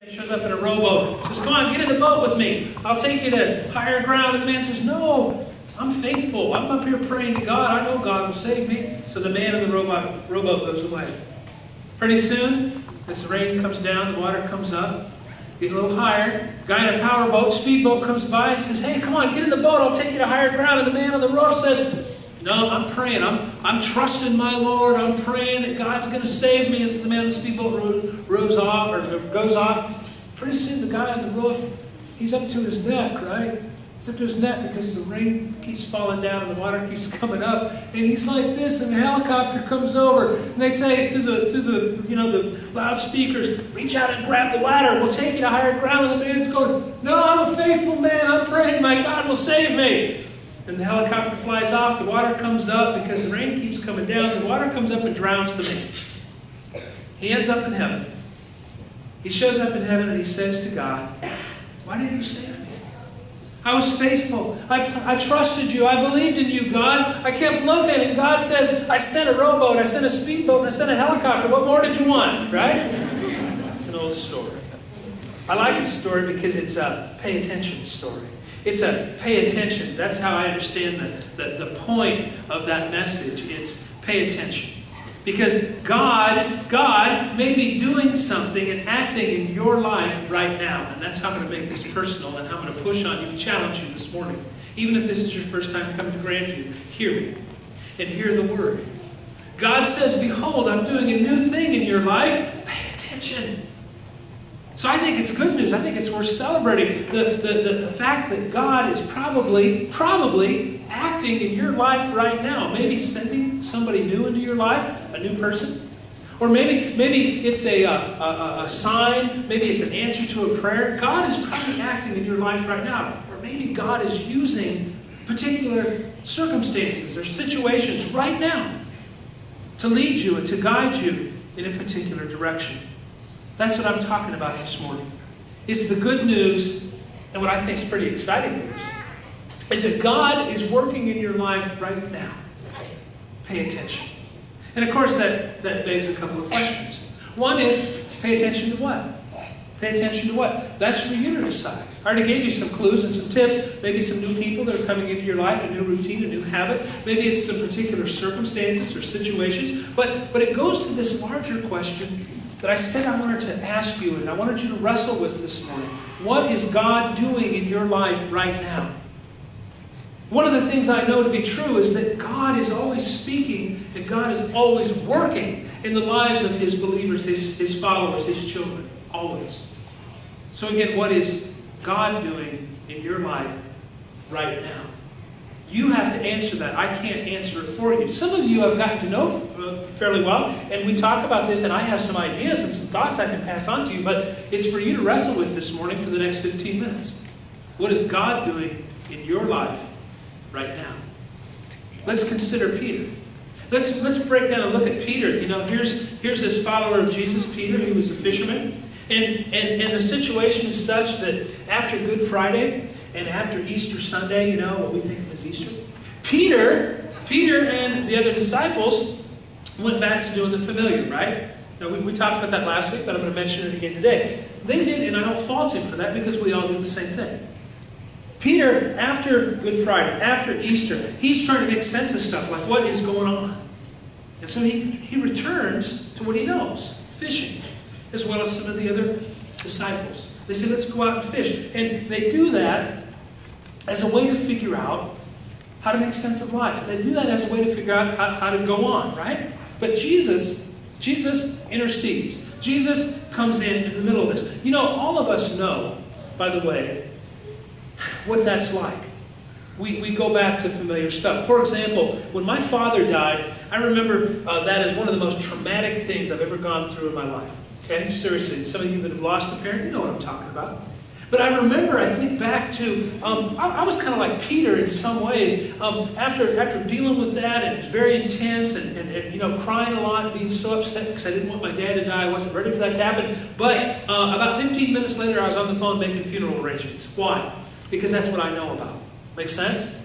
Shows up in a rowboat, says, come on, get in the boat with me. I'll take you to higher ground. And the man says, no, I'm faithful. I'm up here praying to God. I know God will save me. So the man in the rowboat goes away. Pretty soon, as the rain comes down, the water comes up, get a little higher. Guy in a powerboat, speedboat comes by and says, hey, come on, get in the boat. I'll take you to higher ground. And the man on the row says, no, I'm praying. I'm trusting my Lord. I'm praying that God's going to save me. And so the man on the speedboat goes off. Pretty soon the guy on the roof, he's up to his neck, right? He's up to his neck because the rain keeps falling down and the water keeps coming up. And he's like this, and the helicopter comes over. And they say through the loudspeakers, reach out and grab the ladder. We'll take you to higher ground. And the man's going, no, I'm a faithful man. I'm praying my God will save me. And the helicopter flies off. The water comes up because the rain keeps coming down. The water comes up and drowns the man. He ends up in heaven. He shows up in heaven and he says to God, why didn't you save me? I was faithful. I trusted you. I believed in you, God. I kept looking. And God says, I sent a rowboat, I sent a speedboat, and I sent a helicopter. What more did you want, right? It's an old story. I like this story because it's a pay attention story. It's a pay attention. That's how I understand the point of that message. It's pay attention. Because God may be doing something and acting in your life right now. And that's how I'm going to make this personal and how I'm going to push on you and challenge you this morning. Even if this is your first time coming to Grandview, hear me and hear the word. God says, behold, I'm doing a new thing in your life. Pay attention. So I think it's good news. I think it's worth celebrating. The fact that God is probably acting in your life right now. Maybe sending somebody new into your life, a new person. Or maybe it's a sign. Maybe it's an answer to a prayer. God is probably acting in your life right now. Or maybe God is using particular circumstances or situations right now to lead you and to guide you in a particular direction. That's what I'm talking about this morning. It's the good news, and what I think is pretty exciting news, is that God is working in your life right now. Pay attention. And of course that begs a couple of questions. One is, pay attention to what? Pay attention to what? That's for you to decide. I already gave you some clues and some tips. Maybe some new people that are coming into your life, a new routine, a new habit. Maybe it's some particular circumstances or situations. But it goes to this larger question that I said I wanted to ask you and I wanted you to wrestle with this morning. What is God doing in your life right now? One of the things I know to be true is that God is always speaking and God is always working in the lives of His believers, His followers, His children. Always. So again, what is God doing in your life right now? You have to answer that. I can't answer it for you. Some of you I've gotten to know fairly well, and we talk about this, and I have some ideas and some thoughts I can pass on to you, but it's for you to wrestle with this morning for the next 15 minutes. What is God doing in your life right now? Let's consider Peter. Let's break down and look at Peter. You know, here's this follower of Jesus, Peter. He was a fisherman. And the situation is such that after Good Friday and after Easter Sunday, you know, what we think of as Easter, Peter and the other disciples went back to doing the familiar, right? Now, we talked about that last week, but I'm going to mention it again today. They did, and I don't fault him for that because we all do the same thing. Peter, after Good Friday, after Easter, he's trying to make sense of stuff, like what is going on. And so he returns to what he knows, fishing, as well as some of the other disciples. They say, let's go out and fish. And they do that as a way to figure out how to make sense of life. They do that as a way to figure out how to go on, right? But Jesus intercedes. Jesus comes in the middle of this. You know, all of us know, by the way, what that's like. We go back to familiar stuff. For example, when my father died, I remember that as one of the most traumatic things I've ever gone through in my life. Okay, seriously, some of you that have lost a parent, you know what I'm talking about. But I remember, I think back to, I was kind of like Peter in some ways. After dealing with that, and it was very intense, and you know, crying a lot, being so upset because I didn't want my dad to die. I wasn't ready for that to happen. But about 15 minutes later, I was on the phone making funeral arrangements. Why? Because that's what I know about. Make sense?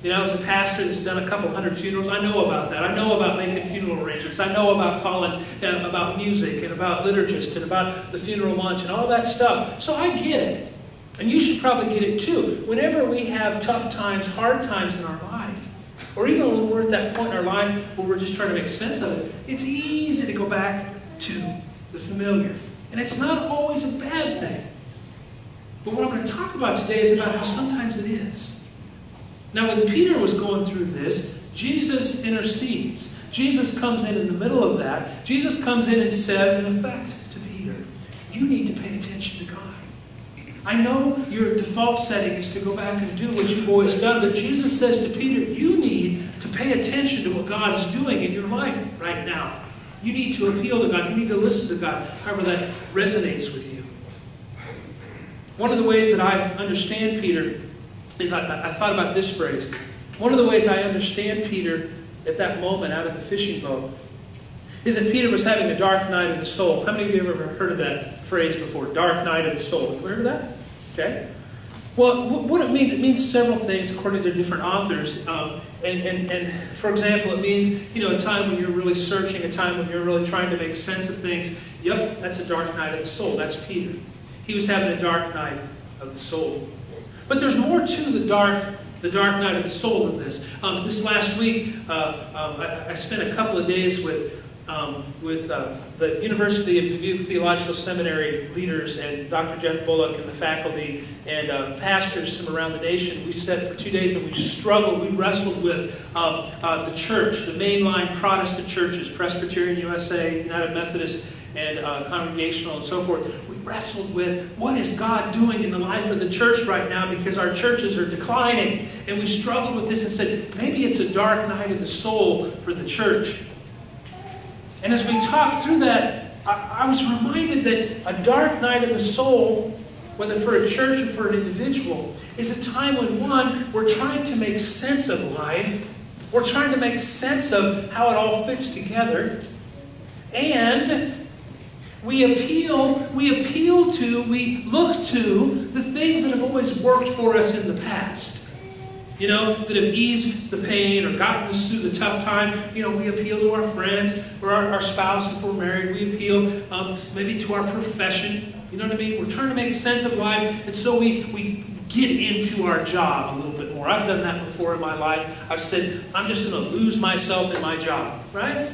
You know, as a pastor that's done a couple hundred funerals, I know about that. I know about making funeral arrangements. I know about calling, about music and about liturgists and about the funeral lunch and all that stuff. So I get it. And you should probably get it too. Whenever we have tough times, hard times in our life, or even when we're at that point in our life where we're just trying to make sense of it, it's easy to go back to the familiar. And it's not always a bad thing. But what I'm going to talk about today is about how sometimes it is. Now, when Peter was going through this, Jesus intercedes. Jesus comes in the middle of that. Jesus comes in and says, in effect, to Peter, you need to pay attention to God. I know your default setting is to go back and do what you've always done, but Jesus says to Peter, you need to pay attention to what God is doing in your life right now. You need to appeal to God. You need to listen to God, however that resonates with you. One of the ways that I understand Peter is I thought about this phrase. One of the ways I understand Peter at that moment out of the fishing boat is that Peter was having a dark night of the soul. How many of you have ever heard of that phrase before? Dark night of the soul. Have you heard of that? Okay. Well, what it means several things according to different authors. And for example, it means, you know, a time when you're really searching, a time when you're really trying to make sense of things. Yep, that's a dark night of the soul. That's Peter. He was having a dark night of the soul. But there's more to the dark night of the soul than this. This last week, I spent a couple of days with the University of Dubuque Theological Seminary leaders and Dr. Jeff Bullock and the faculty and pastors from around the nation. We sat for 2 days and we struggled, we wrestled with the church, the mainline Protestant churches, Presbyterian USA, United Methodist, and Congregational and so forth. We wrestled with what is God doing in the life of the church right now, because our churches are declining. And we struggled with this and said, maybe it's a dark night of the soul for the church. And as we talked through that, I was reminded that a dark night of the soul, whether for a church or for an individual, is a time when, one, we're trying to make sense of life. We're trying to make sense of how it all fits together. And we look to the things that have always worked for us in the past. You know, that have eased the pain or gotten us through the tough time. You know, we appeal to our friends or our spouse if we're married. We appeal maybe to our profession. You know what I mean? We're trying to make sense of life, and so we get into our job a little bit more. I've done that before in my life. I've said, I'm just going to lose myself in my job, right?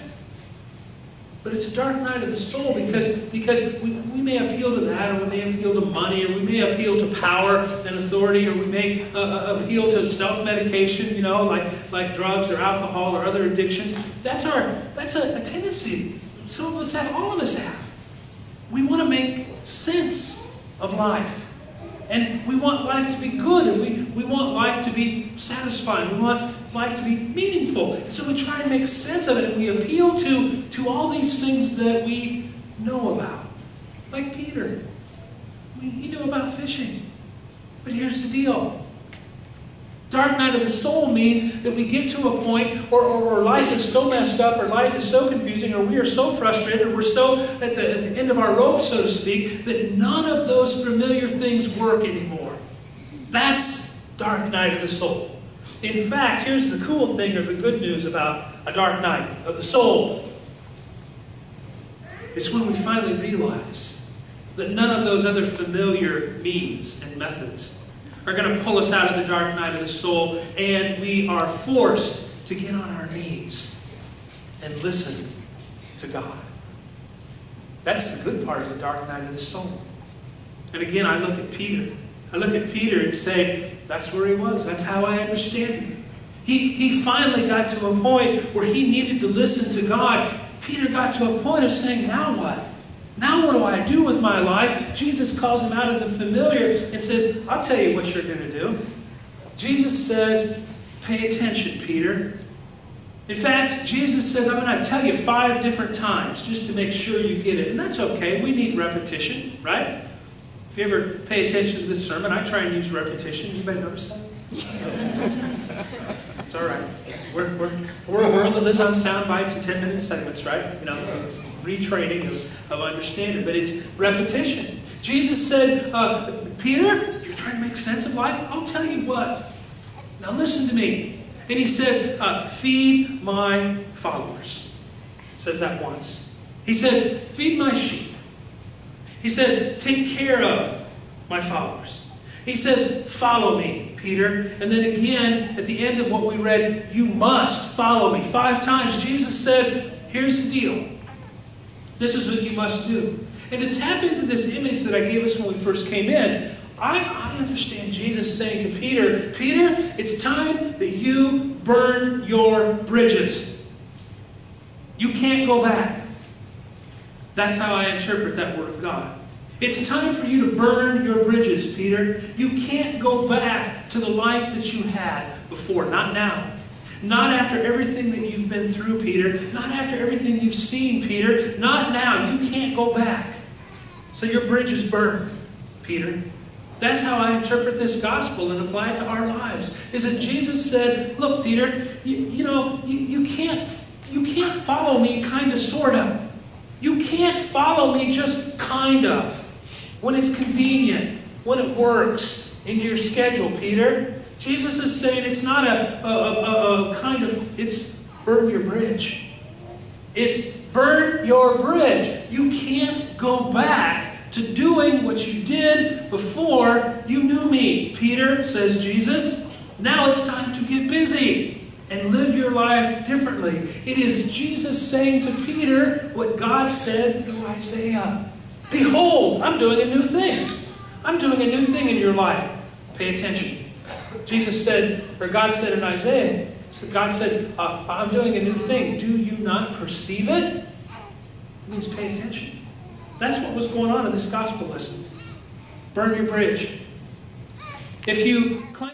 But it's a dark night of the soul because we may appeal to that, or we may appeal to money, or we may appeal to power and authority, or we may appeal to self-medication, you know, like drugs or alcohol or other addictions. That's a tendency some of us have, all of us have. We want to make sense of life. And we want life to be good, and we want life to be satisfying. We want life to be meaningful. And so we try and make sense of it, and we appeal to all these things that we know about. Like Peter. He knew about fishing. But here's the deal. Dark night of the soul means that we get to a point or life is so messed up, or life is so confusing, or we are so frustrated, or we're so at the end of our rope, so to speak, that none of those familiar things work anymore. That's dark night of the soul. In fact, here's the cool thing, or the good news about a dark night of the soul. It's when we finally realize that none of those other familiar means and methods are going to pull us out of the dark night of the soul, and we are forced to get on our knees and listen to God. That's the good part of the dark night of the soul. And again, I look at Peter. I look at Peter and say, that's where he was. That's how I understand him. He finally got to a point where he needed to listen to God. Peter got to a point of saying, now what? Now what do I do with my life? Jesus calls him out of the familiar and says, I'll tell you what you're going to do. Jesus says, pay attention, Peter. In fact, Jesus says, I'm going to tell you 5 different times just to make sure you get it. And that's okay. We need repetition, right? If you ever pay attention to this sermon, I try and use repetition. Anybody notice that? It's all right. We're a world that lives on sound bites and 10-minute segments, right? You know, it's retraining of understanding, but it's repetition. Jesus said, Peter, you're trying to make sense of life? I'll tell you what. Now listen to me. And he says, feed my followers. Says that once. He says, feed my sheep. He says, take care of my followers. He says, follow me, Peter. And then again, at the end of what we read, you must follow me. 5 times Jesus says, here's the deal. This is what you must do. And to tap into this image that I gave us when we first came in, I understand Jesus saying to Peter, Peter, it's time that you burn your bridges. You can't go back. That's how I interpret that word of God. It's time for you to burn your bridges, Peter. You can't go back to the life that you had before. Not now. Not after everything that you've been through, Peter. Not after everything you've seen, Peter. Not now. You can't go back. So your bridge is burned, Peter. That's how I interpret this gospel and apply it to our lives. Is that Jesus said, look, Peter, you can't follow me kind of, sort of. You can't follow me just kind of. When it's convenient, when it works in your schedule, Peter. Jesus is saying it's not a kind of, it's burn your bridge. It's burn your bridge. You can't go back to doing what you did before you knew me, Peter, says Jesus. Now it's time to get busy and live your life differently. It is Jesus saying to Peter what God said through Isaiah. Behold, I'm doing a new thing. I'm doing a new thing in your life. Pay attention. Jesus said, or God said in Isaiah, God said, I'm doing a new thing. Do you not perceive it? It means pay attention. That's what was going on in this gospel lesson. Burn your bridge. If you claim